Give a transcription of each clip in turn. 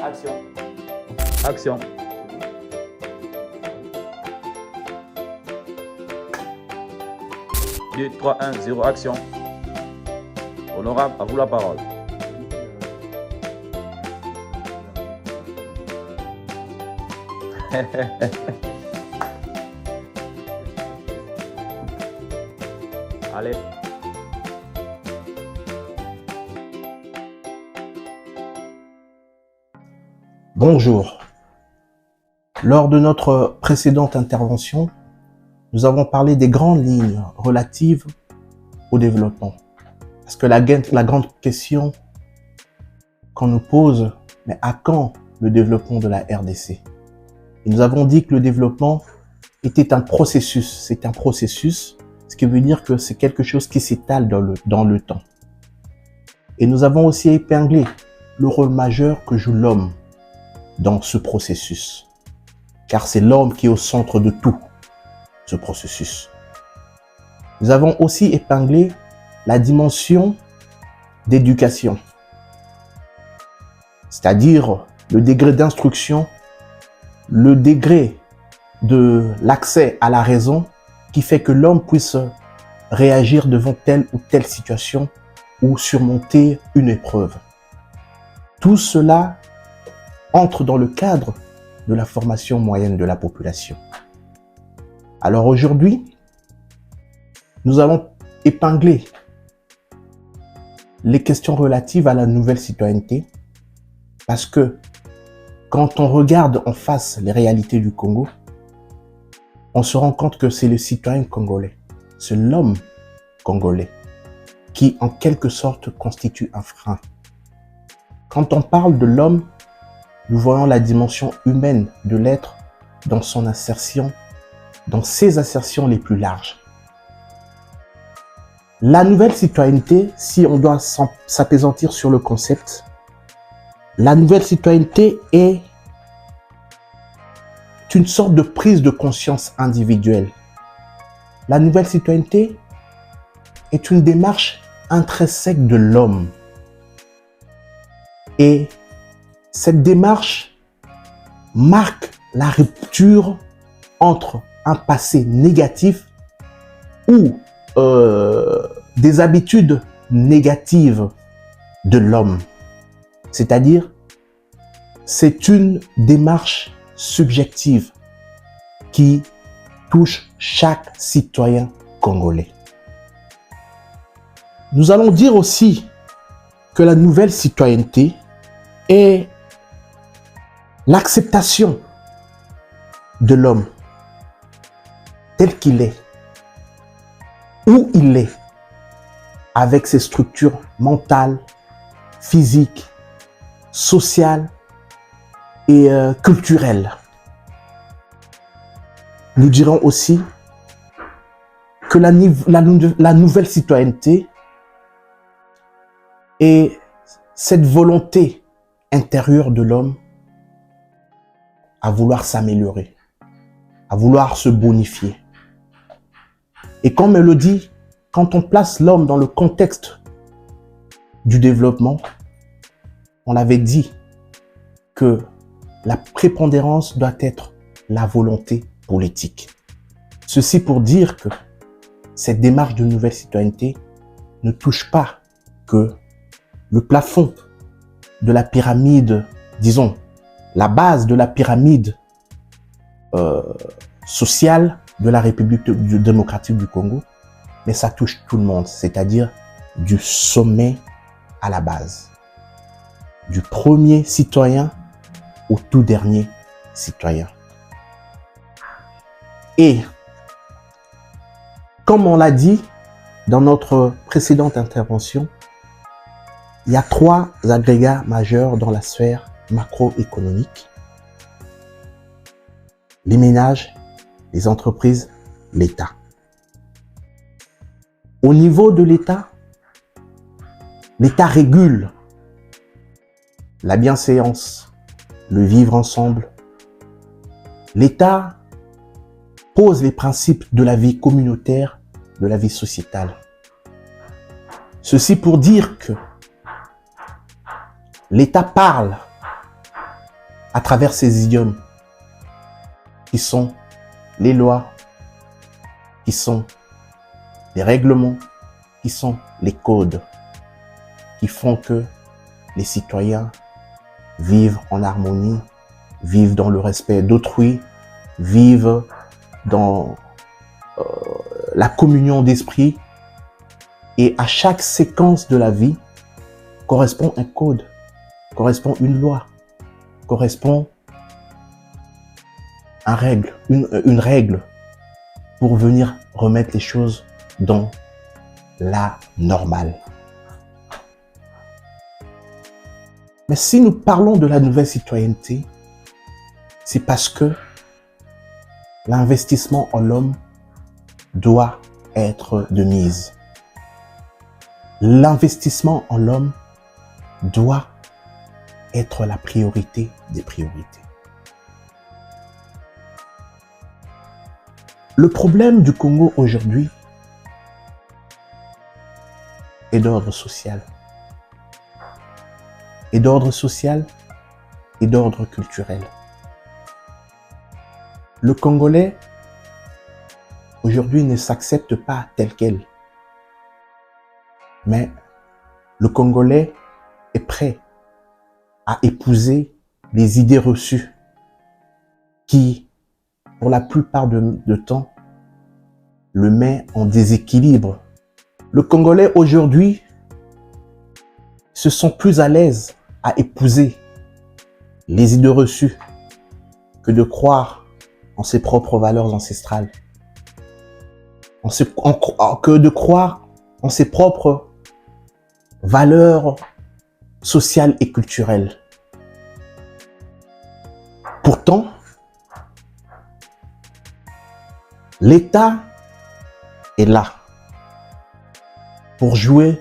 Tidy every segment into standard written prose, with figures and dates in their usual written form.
Action. Action. Deux, 3, 1, 0, action. Honorable, à vous la parole. Allez. Bonjour. Lors de notre précédente intervention, nous avons parlé des grandes lignes relatives au développement. Parce que la grande question qu'on nous pose, mais à quand le développement de la RDC? Et nous avons dit que le développement était un processus. C'est un processus, ce qui veut dire que c'est quelque chose qui s'étale dans le temps. Et nous avons aussi épinglé le rôle majeur que joue l'homme dans ce processus. Car c'est l'homme qui est au centre de tout ce processus. Nous avons aussi épinglé la dimension d'éducation, c'est-à-dire le degré d'instruction, le degré de l'accès à la raison qui fait que l'homme puisse réagir devant telle ou telle situation ou surmonter une épreuve. Tout cela entre dans le cadre de la formation moyenne de la population. Alors aujourd'hui, nous allons épingler les questions relatives à la nouvelle citoyenneté parce que quand on regarde en face les réalités du Congo, on se rend compte que c'est le citoyen congolais, c'est l'homme congolais qui en quelque sorte constitue un frein. Quand on parle de l'homme, nous voyons la dimension humaine de l'être dans son insertion, dans ses assertions les plus larges. La nouvelle citoyenneté, si on doit s'appesantir sur le concept, la nouvelle citoyenneté est une sorte de prise de conscience individuelle. La nouvelle citoyenneté est une démarche intrinsèque de l'homme. Et cette démarche marque la rupture entre un passé négatif ou des habitudes négatives de l'homme. C'est-à-dire, c'est une démarche subjective qui touche chaque citoyen congolais. Nous allons dire aussi que la nouvelle citoyenneté est l'acceptation de l'homme tel qu'il est, où il est, avec ses structures mentales, physiques, sociales et culturelles. Nous dirons aussi que la nouvelle citoyenneté est cette volonté intérieure de l'homme à vouloir s'améliorer, à vouloir se bonifier. Et comme elle le dit, quand on place l'homme dans le contexte du développement, on avait dit que la prépondérance doit être la volonté politique. Ceci pour dire que cette démarche de nouvelle citoyenneté ne touche pas que le plafond de la pyramide, disons, la base de la pyramide sociale de la République démocratique du Congo, mais ça touche tout le monde, c'est-à-dire du sommet à la base, du premier citoyen au tout dernier citoyen. Et comme on l'a dit dans notre précédente intervention, il y a 3 agrégats majeurs dans la sphère macroéconomique: les ménages, les entreprises, l'État. Au niveau de l'État, l'État régule la bienséance, le vivre ensemble. L'État pose les principes de la vie communautaire, de la vie sociétale. Ceci pour dire que l'État parle à travers ces idiomes qui sont les lois, qui sont les règlements, qui sont les codes, qui font que les citoyens vivent en harmonie, vivent dans le respect d'autrui, vivent dans la communion d'esprit. Et à chaque séquence de la vie correspond un code, correspond une loi, correspond une règle pour venir remettre les choses dans la normale. Mais si nous parlons de la nouvelle citoyenneté, c'est parce que l'investissement en l'homme doit être de mise. L'investissement en l'homme doit être la priorité des priorités. Le problème du Congo aujourd'hui est d'ordre social. Et d'ordre social et d'ordre culturel. Le Congolais aujourd'hui ne s'accepte pas tel quel. Mais le Congolais est prêt à épouser les idées reçues qui, pour la plupart de temps, le met en déséquilibre. Le Congolais aujourd'hui se sent plus à l'aise à épouser les idées reçues que de croire en ses propres valeurs ancestrales, que de croire en ses propres valeurs sociales et culturelles. Pourtant, l'État est là pour jouer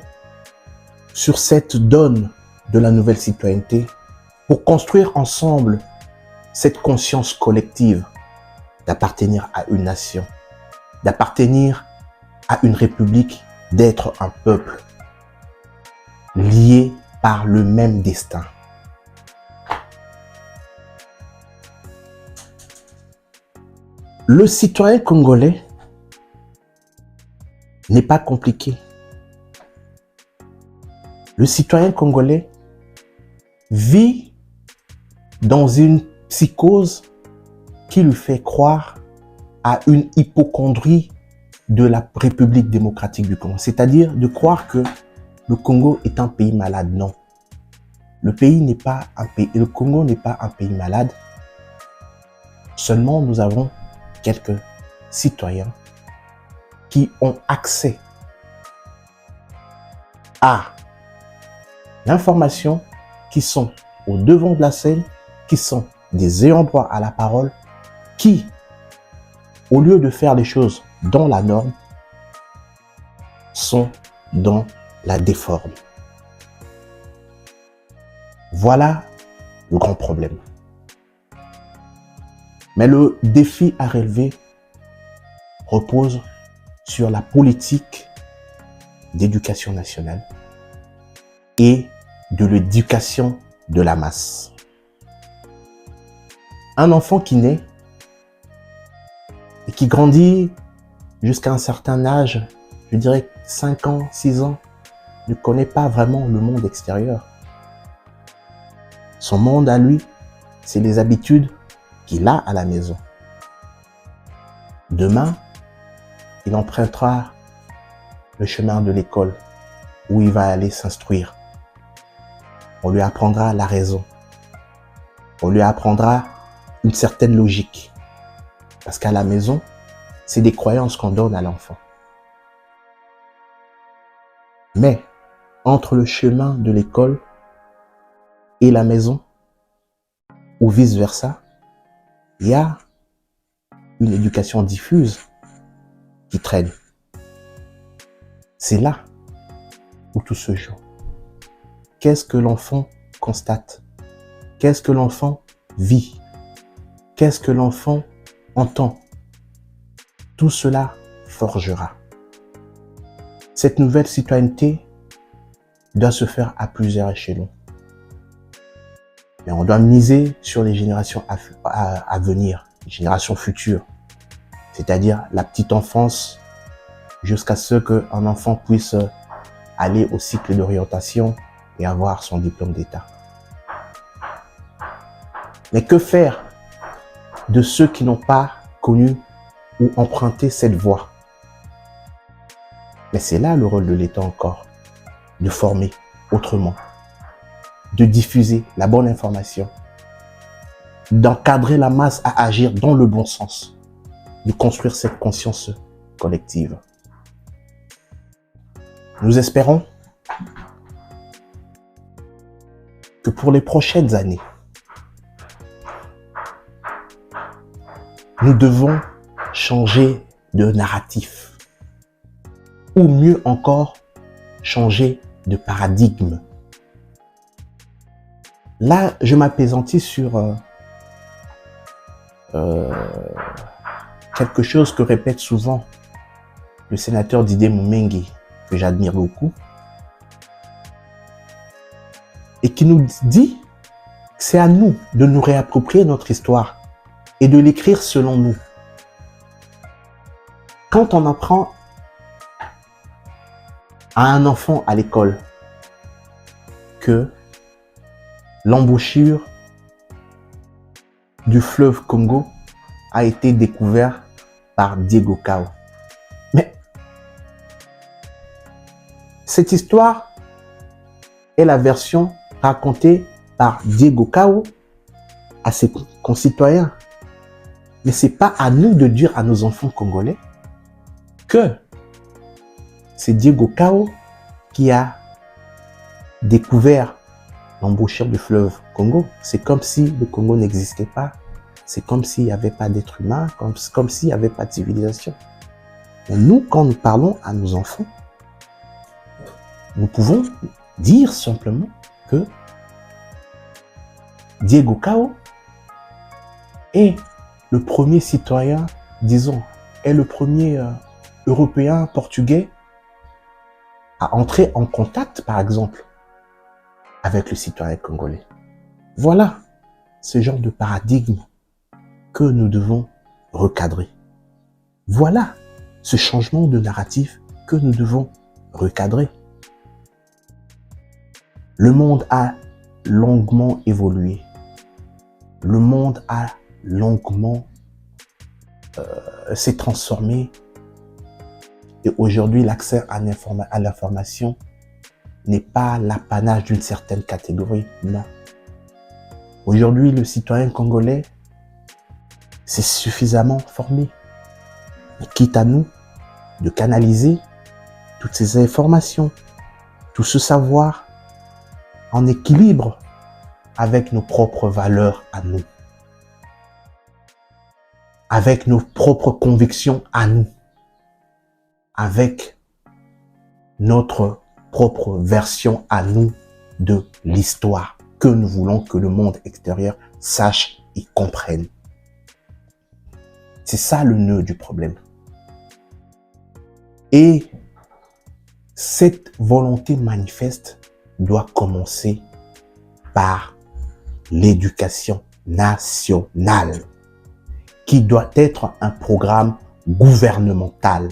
sur cette donne de la nouvelle citoyenneté, pour construire ensemble cette conscience collective d'appartenir à une nation, d'appartenir à une république, d'être un peuple lié par le même destin. Le citoyen congolais n'est pas compliqué. Le citoyen congolais vit dans une psychose qui lui fait croire à une hypocondrie de la République démocratique du Congo. C'est-à-dire de croire que le Congo est un pays malade. Non. Le Congo n'est pas un pays malade. Seulement, nous avons quelques citoyens qui ont accès à l'information, qui sont au devant de la scène, qui sont des ayants droit à la parole, qui, au lieu de faire les choses dans la norme, sont dans la déforme. Voilà le grand problème. Mais le défi à relever repose sur la politique d'éducation nationale et de l'éducation de la masse. Un enfant qui naît et qui grandit jusqu'à un certain âge, je dirais 5 ans, 6 ans, ne connaît pas vraiment le monde extérieur. Son monde à lui, c'est les habitudes qu'il a à la maison. Demain, il empruntera le chemin de l'école où il va aller s'instruire. On lui apprendra la raison. On lui apprendra une certaine logique. Parce qu'à la maison, c'est des croyances qu'on donne à l'enfant. Mais entre le chemin de l'école et la maison, ou vice-versa, il y a une éducation diffuse qui traîne. C'est là où tout se joue. Qu'est-ce que l'enfant constate? Qu'est-ce que l'enfant vit? Qu'est-ce que l'enfant entend? Tout cela forgera. Cette nouvelle citoyenneté doit se faire à plusieurs échelons. Mais on doit miser sur les générations à venir, les générations futures. C'est-à-dire la petite enfance jusqu'à ce qu'un enfant puisse aller au cycle d'orientation et avoir son diplôme d'État. Mais que faire de ceux qui n'ont pas connu ou emprunté cette voie? Mais c'est là le rôle de l'État encore, de former autrement, de diffuser la bonne information, d'encadrer la masse à agir dans le bon sens, de construire cette conscience collective. Nous espérons que pour les prochaines années, nous devons changer de narratif, ou mieux encore, changer de paradigme. Là, je m'appesantis sur quelque chose que répète souvent le sénateur Didier Mumengi, que j'admire beaucoup, et qui nous dit que c'est à nous de nous réapproprier notre histoire et de l'écrire selon nous. Quand on apprend à un enfant à l'école que l'embouchure du fleuve Congo a été découverte par Diego Cao. Mais cette histoire est la version racontée par Diego Cao à ses concitoyens. Mais ce n'est pas à nous de dire à nos enfants congolais que c'est Diego Cao qui a découvert l'embouchure du fleuve Congo. C'est comme si le Congo n'existait pas. C'est comme s'il n'y avait pas d'être humain, comme s'il n'y avait pas de civilisation. Mais nous, quand nous parlons à nos enfants, nous pouvons dire simplement que Diego Cao est le premier citoyen, disons, est le premier Européen portugais à entrer en contact, par exemple, avec le citoyen congolais. Voilà ce genre de paradigme que nous devons recadrer. Voilà ce changement de narratif que nous devons recadrer. Le monde a longuement évolué. Le monde a longuement s'est transformé. Et aujourd'hui, l'accès à l'information n'est pas l'apanage d'une certaine catégorie, non. Aujourd'hui, le citoyen congolais s'est suffisamment formé. Et quitte à nous de canaliser toutes ces informations, tout ce savoir en équilibre avec nos propres valeurs à nous, avec nos propres convictions à nous, avec notre propre version à nous de l'histoire que nous voulons que le monde extérieur sache et comprenne. C'est ça le nœud du problème. Et cette volonté manifeste doit commencer par l'éducation nationale, qui doit être un programme gouvernemental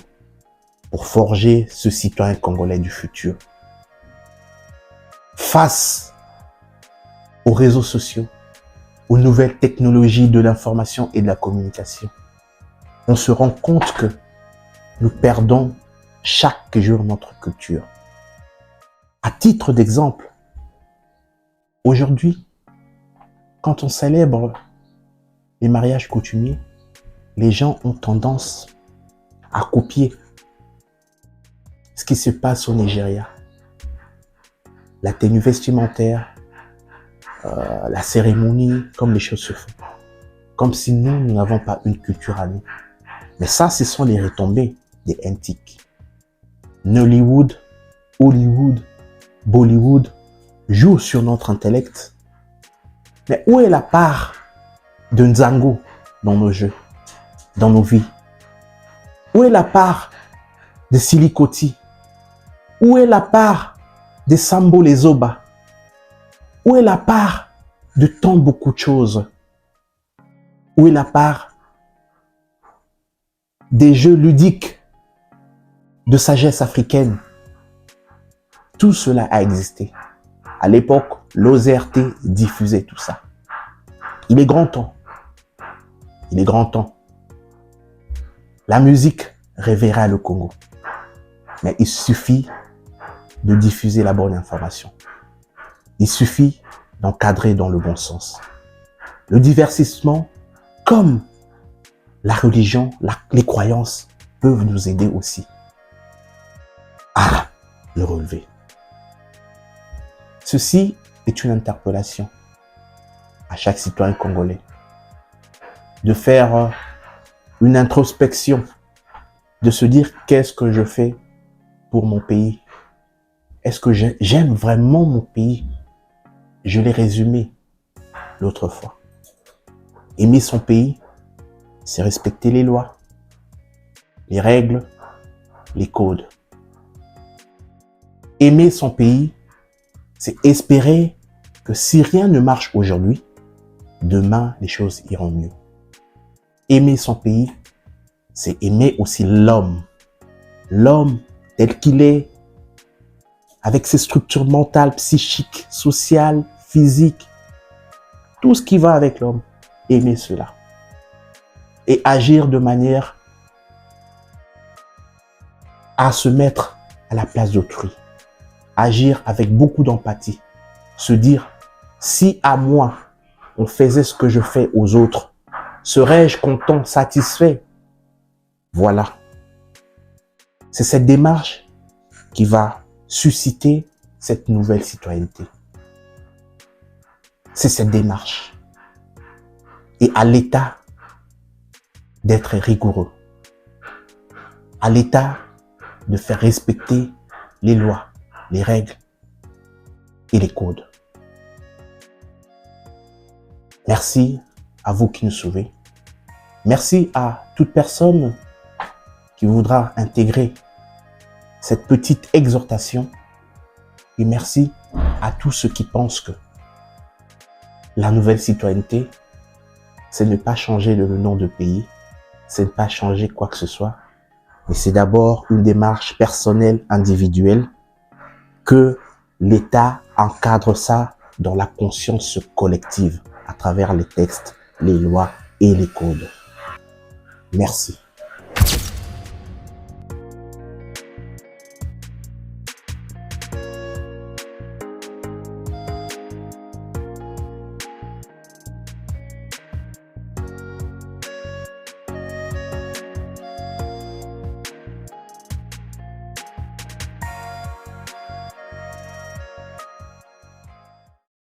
pour forger ce citoyen congolais du futur. Face aux réseaux sociaux, aux nouvelles technologies de l'information et de la communication, on se rend compte que nous perdons chaque jour notre culture. À titre d'exemple, aujourd'hui, quand on célèbre les mariages coutumiers, les gens ont tendance à copier ce qui se passe au Nigeria. La tenue vestimentaire, la cérémonie, comme les choses se font. Comme si nous n'avons pas une culture à nous. Mais ça, ce sont les retombées des antiques. Nollywood, Hollywood, Bollywood jouent sur notre intellect. Mais où est la part de Nzango dans nos jeux, dans nos vies? Où est la part de Silikoti? Où est la part de Sambo les Oba? Où est la part de tant beaucoup de choses. Où est la part des jeux ludiques, de sagesse africaine? Tout cela a existé. À l'époque, l'OZRT diffusait tout ça. Il est grand temps. Il est grand temps. La musique réveillera le Congo. Mais il suffit de diffuser la bonne information. Il suffit d'encadrer dans le bon sens. Le divertissement, comme la religion, les croyances, peuvent nous aider aussi à le relever. Ceci est une interpellation à chaque citoyen congolais de faire une introspection, de se dire qu'est-ce que je fais pour mon pays? Est-ce que j'aime vraiment mon pays? Je l'ai résumé l'autre fois. Aimer son pays, c'est respecter les lois, les règles, les codes. Aimer son pays, c'est espérer que si rien ne marche aujourd'hui, demain, les choses iront mieux. Aimer son pays, c'est aimer aussi l'homme. L'homme tel qu'il est, avec ses structures mentales, psychiques, sociales, physiques, tout ce qui va avec l'homme. Aimer cela. Et agir de manière à se mettre à la place d'autrui. Agir avec beaucoup d'empathie. Se dire, si à moi, on faisait ce que je fais aux autres, serais-je content, satisfait? Voilà. C'est cette démarche qui va susciter cette nouvelle citoyenneté. C'est cette démarche. Et à l'État d'être rigoureux. À l'État de faire respecter les lois, les règles et les codes. Merci à vous qui nous suivez. Merci à toute personne qui voudra intégrer cette petite exhortation. Et merci à tous ceux qui pensent que la nouvelle citoyenneté, c'est ne pas changer le nom de pays, c'est ne pas changer quoi que ce soit, mais c'est d'abord une démarche personnelle, individuelle, que l'État encadre ça dans la conscience collective, à travers les textes, les lois et les codes. Merci.